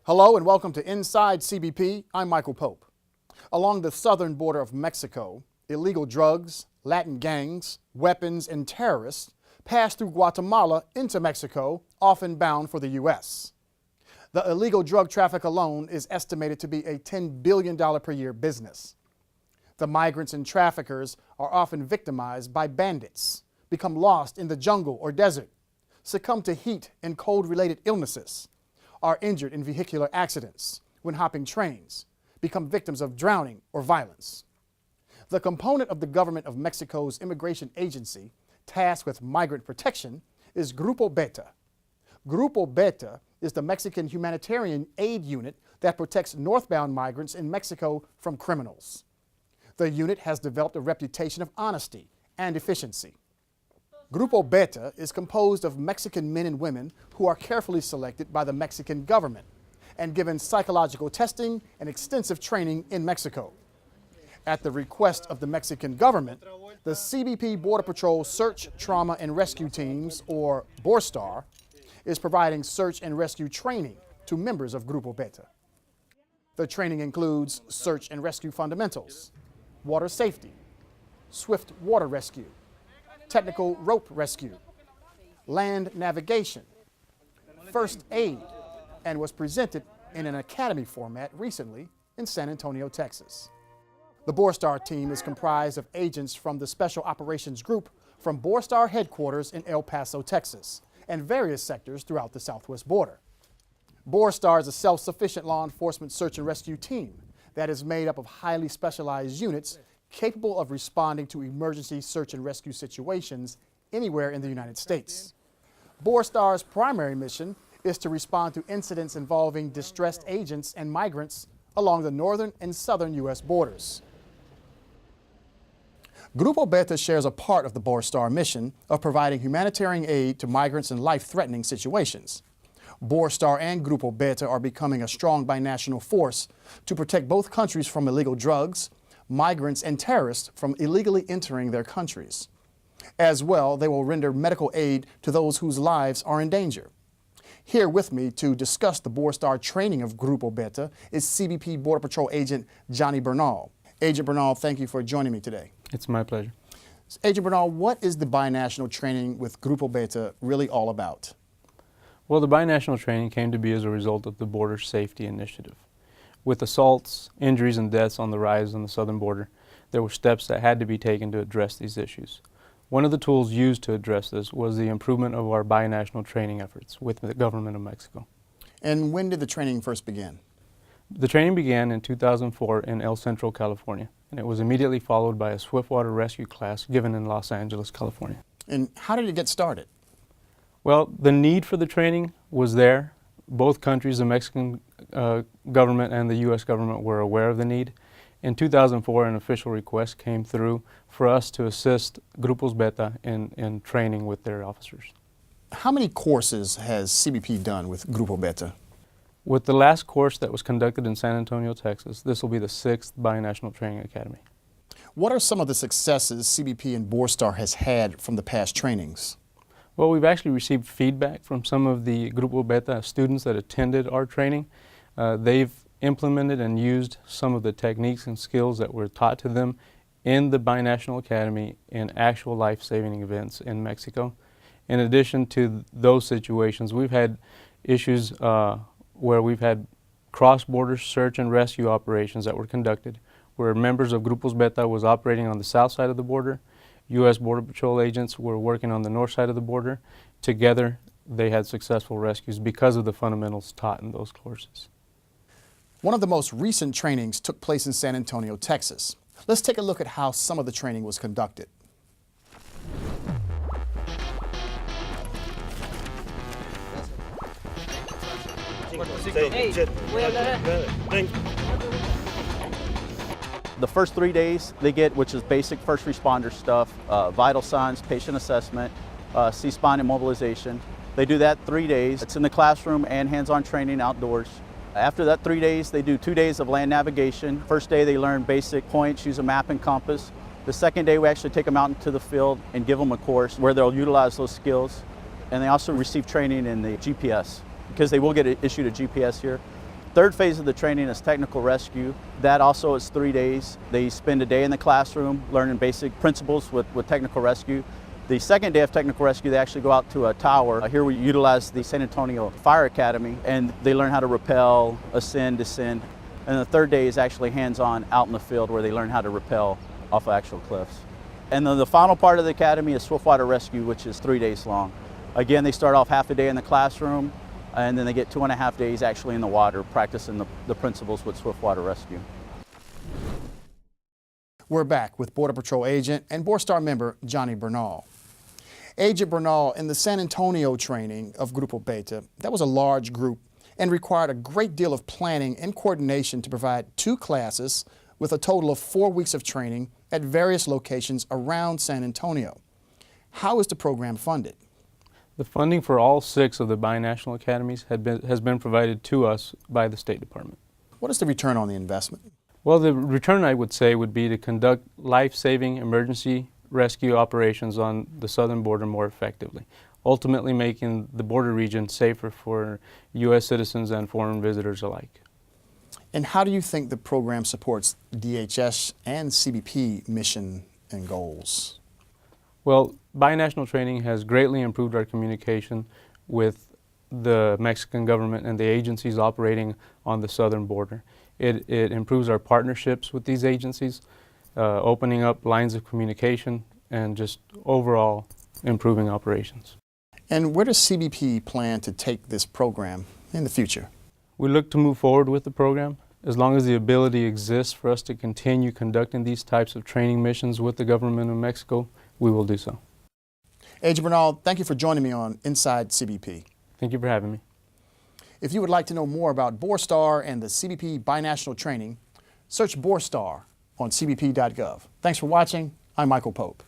Hello and welcome to Inside CBP. I'm Michael Pope. Along the southern border of Mexico, illegal drugs, Latin gangs, weapons, and terrorists pass through Guatemala into Mexico, often bound for the U.S. The illegal drug traffic alone is estimated to be a $10 billion per year business. The migrants and traffickers are often victimized by bandits, become lost in the jungle or desert, succumb to heat and cold-related illnesses, are injured in vehicular accidents when hopping trains, become victims of drowning or violence. The component of the government of Mexico's immigration agency tasked with migrant protection is Grupo Beta. Grupo Beta is the Mexican humanitarian aid unit that protects northbound migrants in Mexico from criminals. The unit has developed a reputation of honesty and efficiency. Grupo Beta is composed of Mexican men and women who are carefully selected by the Mexican government and given psychological testing and extensive training in Mexico. At the request of the Mexican government, the CBP Border Patrol Search, Trauma, and Rescue Teams, or bor-star, is providing search and rescue training to members of Grupo Beta. The training includes search and rescue fundamentals, water safety, swift water rescue, technical rope rescue, land navigation, first aid, and was presented in an academy format recently in San Antonio, Texas. The bor-star team is comprised of agents from the Special Operations Group from bor-star headquarters in El Paso, Texas, and various sectors throughout the southwest border. bor-star is a self-sufficient law enforcement search and rescue team that is made up of highly specialized units capable of responding to emergency search and rescue situations anywhere in the United States. bor-star's primary mission is to respond to incidents involving distressed agents and migrants along the northern and southern U.S. borders. Grupo Beta shares a part of the bor-star mission of providing humanitarian aid to migrants in life-threatening situations. bor-star and Grupo Beta are becoming a strong binational force to protect both countries from illegal drugs, migrants, and terrorists from illegally entering their countries. As well, they will render medical aid to those whose lives are in danger. Here with me to discuss the bor-star training of Grupo Beta is CBP Border Patrol Agent Johnny Bernal. Agent Bernal, thank you for joining me today. It's my pleasure. Agent Bernal, what is the binational training with Grupo Beta really all about? Well, the binational training came to be as a result of the Border Safety Initiative. With assaults, injuries, and deaths on the rise on the southern border, there were steps that had to be taken to address these issues. One of the tools used to address this was the improvement of our binational training efforts with the government of Mexico. And when did the training first begin? The training began in 2004 in El Centro, California, and it was immediately followed by a swiftwater rescue class given in Los Angeles, California. And how did it get started? Well, the need for the training was there. Both countries, the Mexican government and the U.S. government, were aware of the need. In 2004, an official request came through for us to assist Grupos Beta in training with their officers. How many courses has CBP done with Grupo Beta? With the last course that was conducted in San Antonio, Texas, this will be the 6th Binational Training Academy. What are some of the successes CBP and bor-star has had from the past trainings? Well, we've actually received feedback from some of the Grupo Beta students that attended our training. They've implemented and used some of the techniques and skills that were taught to them in the Binational Academy in actual life-saving events in Mexico. In addition to those situations, we've had issues where we've had cross-border search and rescue operations that were conducted, where members of Grupos Beta was operating on the south side of the border. U.S. Border Patrol agents were working on the north side of the border. Together, they had successful rescues because of the fundamentals taught in those courses. One of the most recent trainings took place in San Antonio, Texas. Let's take a look at how some of the training was conducted. The first 3 days they get, which is basic first responder stuff, vital signs, patient assessment, C-spine immobilization. They do that 3 days. It's in the classroom and hands-on training outdoors. After that 3 days, they do 2 days of land navigation. First day they learn basic points, use a map and compass. The second day we actually take them out into the field and give them a course where they'll utilize those skills. And they also receive training in the GPS, because they will get issued a GPS here. Third phase of the training is technical rescue. That also is 3 days. They spend a day in the classroom learning basic principles with technical rescue. The second day of technical rescue, they actually go out to a tower. Here we utilize the San Antonio Fire Academy, and they learn how to rappel, ascend, descend. And the third day is actually hands-on out in the field where they learn how to rappel off of actual cliffs. And then the final part of the academy is swiftwater rescue, which is 3 days long. Again, they start off half a day in the classroom, and then they get 2.5 days actually in the water practicing the principles with swiftwater rescue. We're back with Border Patrol agent and bor-star member Johnny Bernal. Agent Bernal, in the San Antonio training of Grupo Beta, that was a large group and required a great deal of planning and coordination to provide 2 classes with a total of 4 weeks of training at various locations around San Antonio. How is the program funded? The funding for all 6 of the binational academies has been provided to us by the State Department. What is the return on the investment? Well, the return, I would say, would be to conduct life-saving emergency rescue operations on the southern border more effectively, ultimately making the border region safer for U.S. citizens and foreign visitors alike. And how do you think the program supports DHS and CBP mission and goals? Well, binational training has greatly improved our communication with the Mexican government and the agencies operating on the southern border. It improves our partnerships with these agencies, opening up lines of communication and just overall improving operations. And where does CBP plan to take this program in the future? We look to move forward with the program. As long as the ability exists for us to continue conducting these types of training missions with the government of Mexico, we will do so. Agent Bernal, thank you for joining me on Inside CBP. Thank you for having me. If you would like to know more about bor-star and the CBP binational training, search bor-star on cbp.gov. Thanks for watching. I'm Michael Pope.